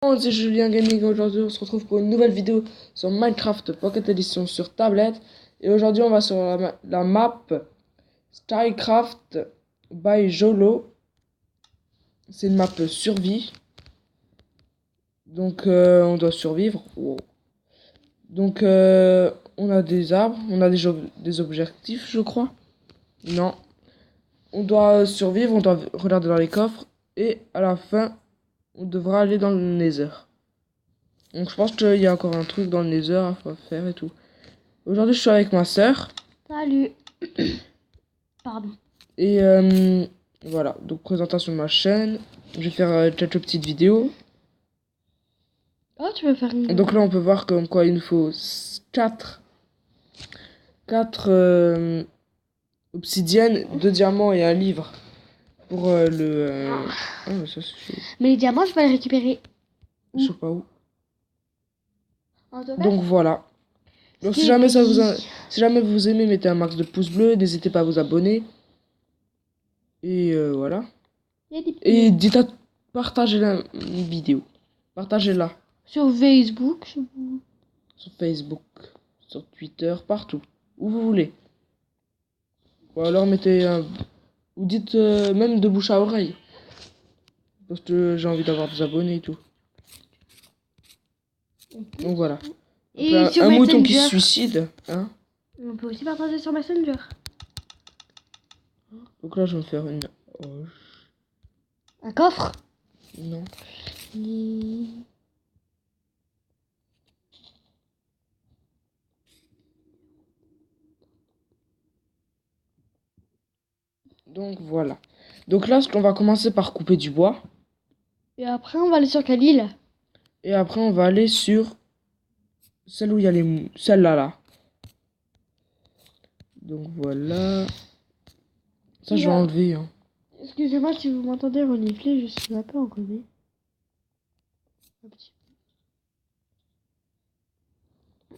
C'est Julien Gaming. Aujourd'hui on se retrouve pour une nouvelle vidéo sur Minecraft Pocket Edition sur tablette. Et aujourd'hui on va sur la map SkyCraft by Jolo. C'est une map survie. Donc on doit survivre. Wow. Donc on a des arbres, on a des objectifs je crois. Non. On doit survivre, on doit regarder dans les coffres. Et à la fin on devra aller dans le Nether. Donc je pense qu'il y a encore un truc dans le Nether à faire et tout. Aujourd'hui je suis avec ma soeur. Salut. Pardon. Et voilà, donc présentation de ma chaîne. Je vais faire quelques petites vidéos. Oh, tu veux faire une... Et donc là on peut voir comme quoi il nous faut 4 obsidiennes, 2 diamants et un livre. Pour Ah mais ça c'est... Mais les diamants, je vais les récupérer. Je sais pas où. En tout cas, Donc voilà. Donc si jamais vous aimez, mettez un max de pouces bleus, n'hésitez pas à vous abonner. Et voilà. il y a des petits... Et dites à partager la vidéo. Partagez-la. Sur Facebook. Sur Facebook, sur Twitter, partout. Où vous voulez. Ou alors mettez un... Ou dites même de bouche à oreille. Parce que j'ai envie d'avoir des abonnés et tout. Donc voilà. Donc Et là, sur un mouton qui se Messenger. suicide. Hein. On peut aussi partager sur Messenger. Donc là je vais me faire une... Un coffre. Non. Donc voilà. Donc là on va commencer par couper du bois. Et après, on va aller sur quelle île? Et après on va aller sur celle où il y a les... Celle-là là. Donc voilà. Ça je vais enlever. Hein. Excusez-moi si vous m'entendez renifler, je suis un peu enrhumée. Un petit peu.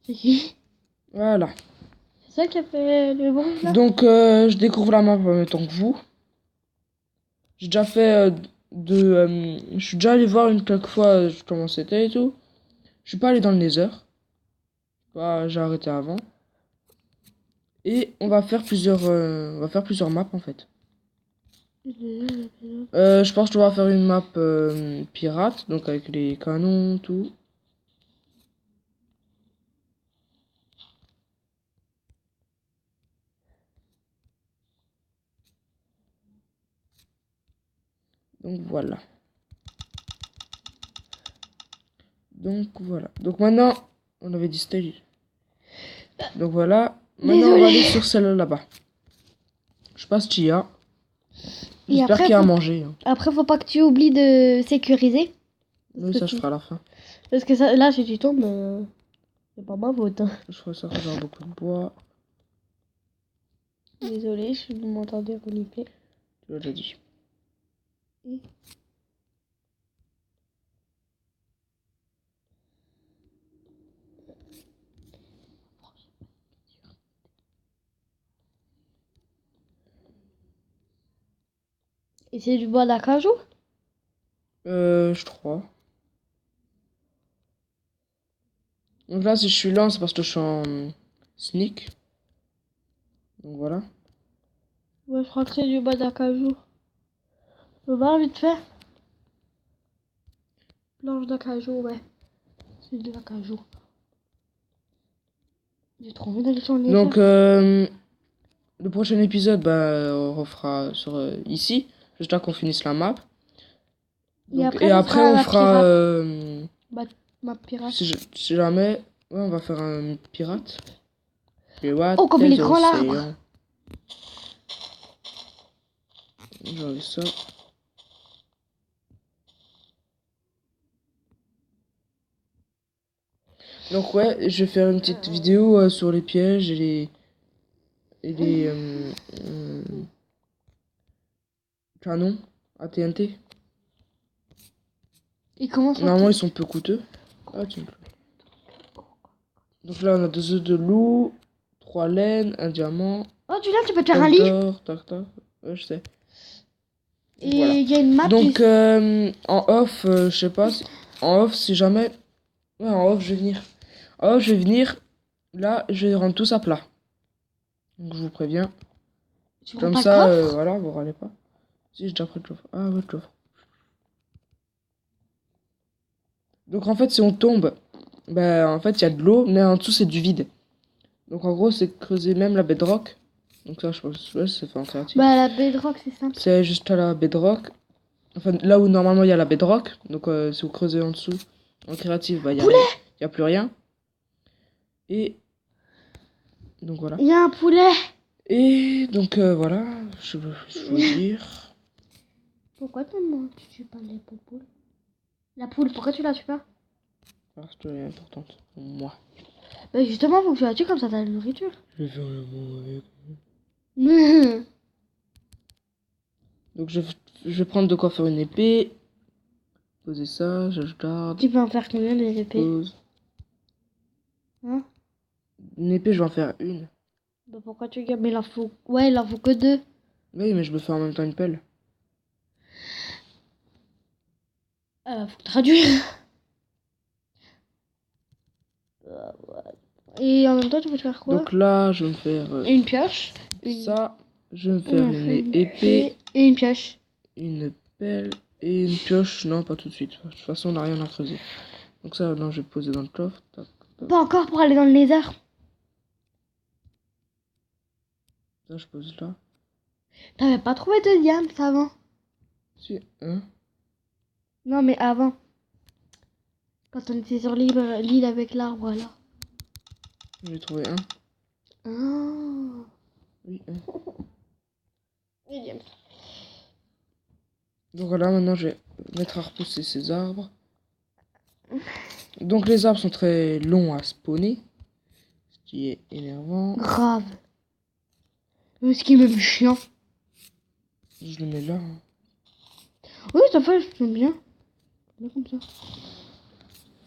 C'est qui? Voilà. C'est ça qui a fait le bruit là? Donc je découvre la map en même temps que vous. J'ai déjà fait je suis déjà allé voir quelques fois comment c'était et tout. Je suis pas allé dans le Nether. J'ai arrêté avant. Et on va faire plusieurs maps en fait. Je pense qu'on va faire une map pirate, donc avec les canons, tout. Donc voilà. Donc maintenant, on avait dit stage. Donc voilà. Maintenant on va aller sur celle là-bas. Je passe Chia. J'espère qu'il y a à manger. Hein. Après, faut pas que tu oublies de sécuriser. Oui, ça je ferai à la fin. Parce que ça, là, si tu tombes, c'est pas ma faute. Hein. Je ferai ça avoir beaucoup de bois. Désolée, si vous m'entendez renifler. Tu l'as déjà dit. Et c'est du bois d'acajou? Je crois. Donc là, si je suis là, c'est parce que je suis en sneak. Donc voilà. Ouais, je crois que c'est du bois d'acajou. Je peux voir vite fait. Planche d'acajou, ouais. C'est de l'acajou. J'ai trop envie d'aller sur le Nether. Donc, le prochain épisode, on refera sur ici. J'espère qu'on finisse la map. Donc, et après on fera... Ma pirate. si jamais... Ouais, on va faire un pirate. Oh, comme il est grand l'arbre! J'enlève ça. Donc ouais, je vais faire une petite vidéo sur les pièges et les canons à TNT. Et comment ça? Normalement ils sont peu coûteux. Ah, tiens. Donc là on a 2 œufs de loup, 3 laines, un diamant. Oh, tu là, tu peux te faire un lit? Tac, tac. Ouais, je sais. Et Voilà. il y a une map Donc, qui... en off, je sais pas. En off, si jamais. Ouais, en off, je vais venir. En off, je vais venir. Là, je vais rendre tout ça plat. Donc, je vous préviens. Tu prends Comme pas le ça, coffre? voilà, vous râlez pas. Si, j'ai déjà pris le coffre. Ah, ouais, le coffre. Donc, en fait, si on tombe, ben, en fait, il y a de l'eau, mais en dessous, c'est du vide. Donc, en gros, c'est creuser même la bedrock. Donc, ça, je pense, ouais, c'est fait en créatif. Bah, la bedrock, c'est simple. C'est juste à la bedrock. Enfin, là où normalement il y a la bedrock. Donc, si vous creusez en dessous, en créatif, bah, y a plus rien. Et donc, voilà. Il y a un poulet. Et donc, voilà, je veux dire. Pourquoi tu tues pas les poules? La poule, pourquoi tu la tues pas? Parce qu'elle est importante pour moi. Bah, justement, faut que tu la tues comme ça, t'as la nourriture. Je vais faire l'amour avec. Tu Donc, je vais prendre de quoi faire une épée. Poser ça, je garde. peux en faire combien des épées? Pose. Hein? Une épée, je vais en faire une. Bah, pourquoi tu gardes? Mais il en faut... Ouais, il en faut que 2. Oui, mais je me fais en même temps une pelle. Faut traduire. Et en même temps, tu veux faire quoi? Donc là, je vais me faire Une pioche. ça. Je vais me faire une épée, Et une pioche. une pelle et une pioche. Non, pas tout de suite. De toute façon, on n'a rien à creuser. Donc ça, non, je vais poser dans le coffre. Tac, tac. Pas encore pour aller dans le nether. Ça, je pose là. T'avais pas trouvé de diamants avant? Si, hein? Non, mais avant. Quand on était sur l'île avec l'arbre, là. J'ai trouvé un. Ah. Oui, un. Et diamants. Donc voilà, maintenant, je vais mettre à repousser ces arbres. Donc les arbres sont très longs à spawner. Ce qui est énervant. Grave. Mais ce qui est même chiant. Je le mets là. Hein. Oui, ça fait, j'aime bien. Bien comme ça.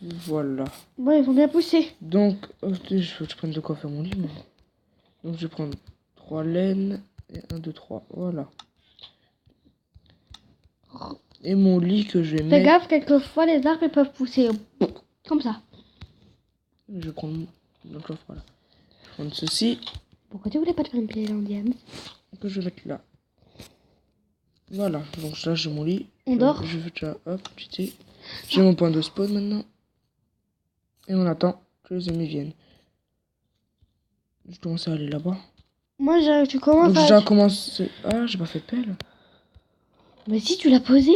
Voilà. Ouais, ils vont bien pousser. Donc, je faut que je prenne de quoi faire mon lit. Mais... Donc je vais prendre 3 laines. Et 1, 2, 3. Voilà. Et mon lit que je vais Fais mettre. gaffe, quelquefois les arbres ils peuvent pousser comme ça. Je vais prendre le coffre, voilà. Je vais prendre ceci. Pourquoi tu voulais pas te faire une plaie en diamants? Que je vais mettre là. Voilà. Donc là j'ai mon lit. On dort. Je vais déjà, hop, petit thé. J'ai mon point de spawn maintenant. Et on attend que les amis viennent. Je commence à aller là-bas. Moi, tu commences Donc j'ai à... déjà commencé. Ah, j'ai pas fait de pelle. Mais si, tu l'as posé.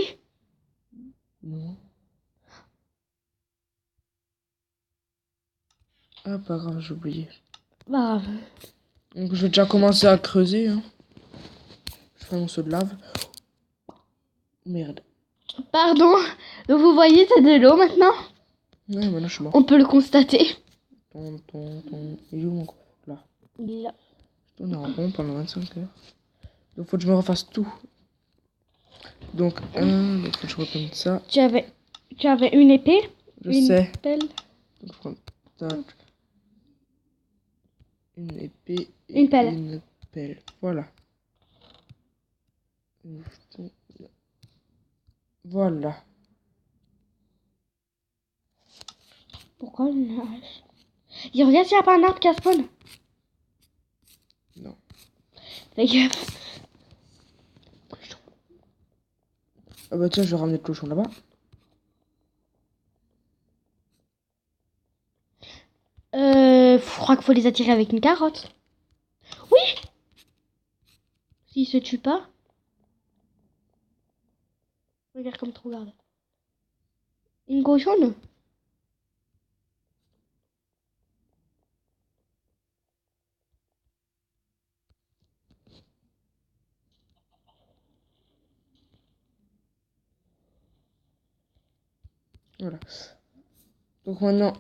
Non. Ah, pas grave, j'ai oublié. Bah, Donc je vais déjà commencer à creuser. Hein. Je ferai mon seau de lave. Merde. pardon. Donc vous voyez, c'est de l'eau maintenant. Ouais, maintenant je suis mort. On peut le constater. Il est où mon coffre? Là. Il est là. Je tourne en rond pendant 25 heures. Donc faut que je me refasse tout. Donc donc faut que je reprenne ça. Tu avais une épée, Je une sais. pelle. Donc je prends tac. Une épée et Une pelle. une pelle. Voilà. Voilà. Pourquoi une hache? Il regarde s'il n'y a pas un arbre qui a spawn. Non. Fais gaffe. Ah bah tiens, je vais ramener le cochon là-bas. Je crois qu'il faut les attirer avec une carotte. Oui. S'ils se tuent pas. Regarde comme tu regardes. Une cochonne. Voilà. Donc maintenant,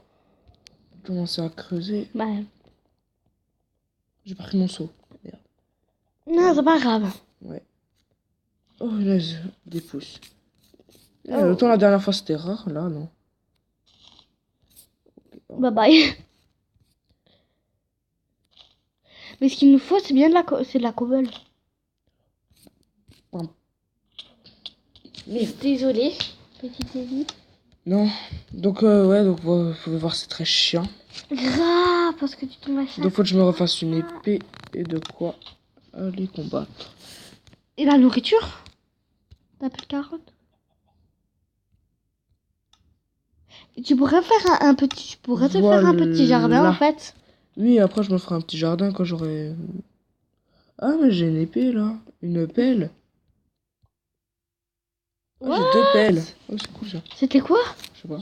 je vais commencer à creuser. Bah, J'ai pas pris mon seau. Merde. non, c'est pas grave. Ouais. Oh, laisse des pouces. Oh. Autant la dernière fois c'était rare, là non. Bye bye. Mais ce qu'il nous faut, c'est bien de la, c'est de la cobble. Merde. Désolée, petite Ellie. Non. Donc, ouais, donc, vous pouvez voir, c'est très chiant. Grave, parce que tu tombes à chaque Donc, faut que je me refasse une épée et de quoi aller combattre. Et la nourriture? T'as plus de carottes? Et tu pourrais faire un petit... Tu pourrais te faire un petit jardin, Voilà. en fait. Oui, après, je me ferai un petit jardin quand j'aurai... Ah, mais j'ai une épée, là. Une pelle. Ah, j'ai 2 pelles. Oh, c'est cool, ça. C'était quoi? Je sais pas.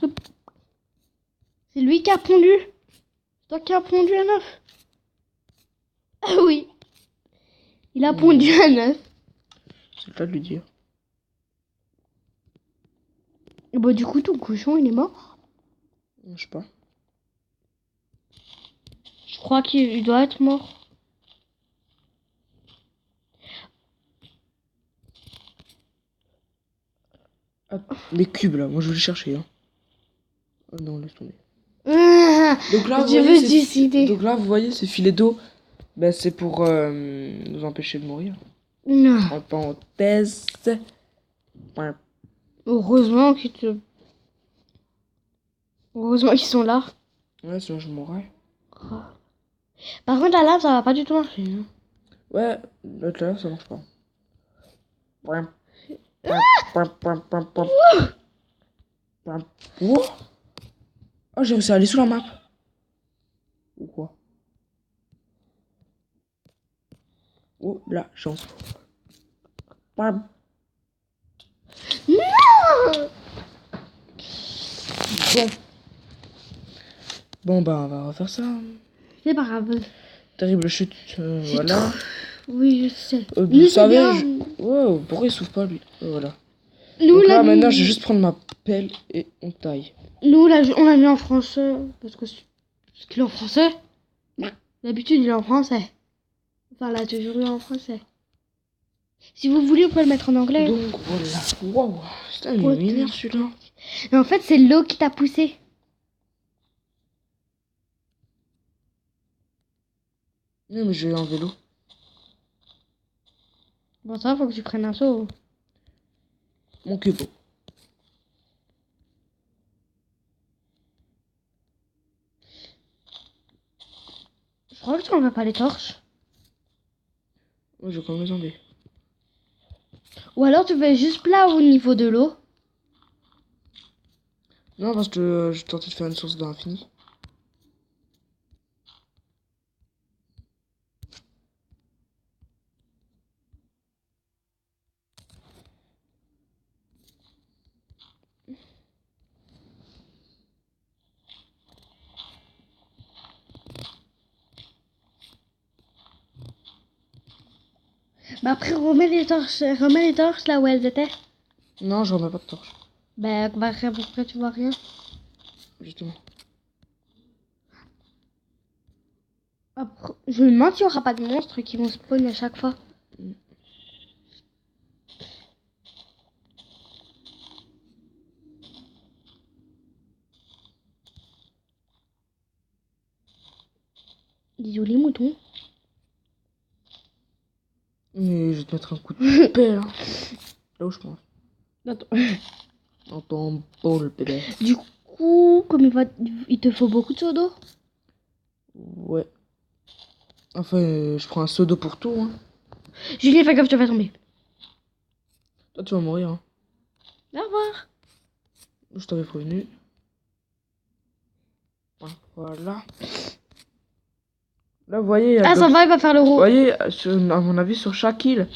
C'est lui qui a pondu. C'est toi qui as pondu un œuf. Ah oui. Il a pondu un œuf. C'est le cas de lui dire. Et bah du coup, ton cochon, il est mort. Je sais pas. Je crois qu'il doit être mort. Ah, les cubes, là. Moi, je vais les chercher, hein. Oh non, laisse tomber. Ah, Donc là, je veux suicider. Donc là, vous voyez, ces filets d'eau, ben, c'est pour nous empêcher de mourir. Non. En parenthèse. Ouais. Heureusement qu'ils te... Heureusement qu'ils sont là. Ouais, sinon je mourrais. Par contre, la lave, ça va pas du tout marcher. Hein. Ouais, là, ça marche pas. Ouais. Oh, oh, j'ai réussi à aller sous la map. Ou quoi? Oh, la chance. Non. Bon, bah, on va refaire ça. C'est pas grave. Terrible chute, voilà. Oui, je sais. Vous Nous, c'est savez, bien. ouais, pourquoi il souffle pas lui? Voilà. Nous, Donc là, là, maintenant, je vais juste prendre ma pelle et on taille. Nous, là, on l'a mis en français. Parce qu'il est en français. D'habitude, il est en français. Enfin, là, toujours eu en français. Si vous voulez, on peut le mettre en anglais. Donc voilà. Waouh, c'est un lumière celui-là. Mais en fait, c'est l'eau qui t'a poussé. Non, mais je vais en vélo. Bon, ça, faut que tu prennes un seau. Mon cubo. Je crois que tu n'enlèves pas les torches. Ouais, j'ai comme les zombies. Ou alors, tu fais juste là au niveau de l'eau. Non, parce que je tentais de faire une source de l'infini. Bah après, remets les torches là où elles étaient. Non, je remets pas de torche. Bah, après, tu vois rien. Justement. Après, je me demande s'il n'y aura pas de monstres qui vont spawn à chaque fois. Des jolis moutons. Mais je vais te mettre un coup de pelle. Hein. Là où je pense. Attends. Dans ton bol, bébé. Du coup, comme il te faut beaucoup de seaux d'eau. Ouais. Enfin, je prends un seau d'eau pour tout. Hein. Julien, fais gaffe, tu vas tomber. Toi, tu vas mourir. Hein. Au revoir. Je t'avais prévenu. Voilà. Là, vous voyez, il y a Ah, ça va, il va faire le vous roux. voyez, à mon avis, sur chaque île,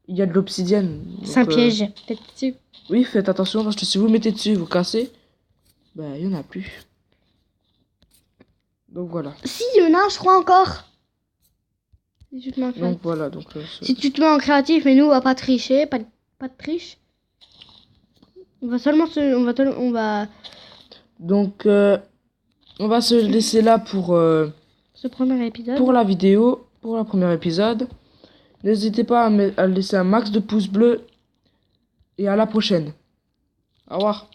il y a de l'obsidienne. C'est un Donc, piège. Peut-être dessus. Oui, faites attention parce que si vous mettez dessus, vous cassez, ben il y en a plus. Donc voilà. Si, il y en a un, je crois encore. Si tu te mets en Donc créatif. voilà, donc Si tu te mets en créatif, mais nous, on va pas tricher, pas de triche. On va seulement on va donc on va se laisser là pour ce premier épisode. la vidéo, pour le premier épisode. N'hésitez pas à laisser un max de pouces bleus et à la prochaine. Au revoir.